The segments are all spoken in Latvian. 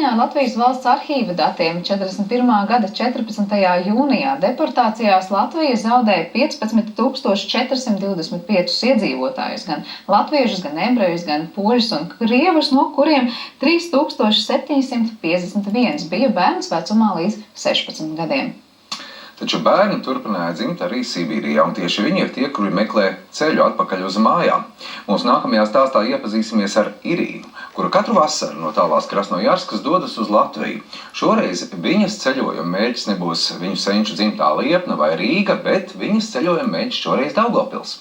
Saskaņā ar Latvijas valsts arhīva datiem 41. gada 14. jūnijā deportācijās Latvija zaudēja 15,425 iedzīvotājus, gan latviešus, gan ebrejus, gan poļus un krievus, no kuriem 3,751 bija bērns vecumā līdz 16 gadiem. Taču bērni turpināja dzimt arī Sibīrijā, un tieši viņi ir tie, kuri meklē ceļu atpakaļ uz mājām. Mūsu nākamajā stāstā iepazīsimies ar Irīnu, kura katru vasaru no tālās Krasnojarskas dodas uz Latviju. Šoreiz viņas ceļojuma mērķis nebūs viņu senču dzimtā Liepna vai Rīga, bet viņas ceļojuma mērķis šoreiz Daugavpils.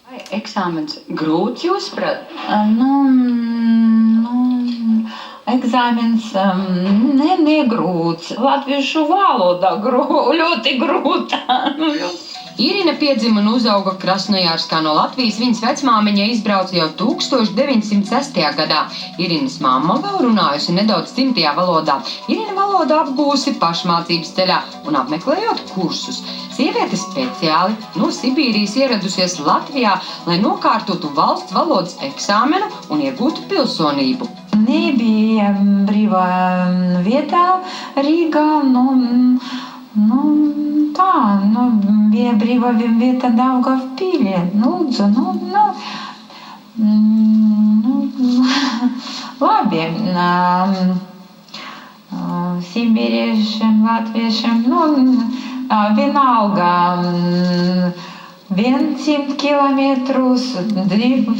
Vai eksāmens grūts, jūsuprāt? Eksāmens negrūts. Latviešu valoda ļoti grūta. Irina piedzima un uzauga Krasnojarskā no Latvijas. Viņas vecmāmiņa izbrauca jau 1906. gadā. Irinas mamma vēl runājusi nedaudz dzimtajā valodā. Irina valodu apgūsi pašmācības ceļā un apmeklējot kursus. Sieviete speciāli no Sibīrijas ieradusies Latvijā, lai nokārtotu valsts valodas eksāmenu un iegūtu pilsonību. Nebija brīvā vietā Rīgā, bija brīvā vieta Daugavpilī. Labi, sibīriešiem, latviešiem, vienalga, 100 kilometrus, 2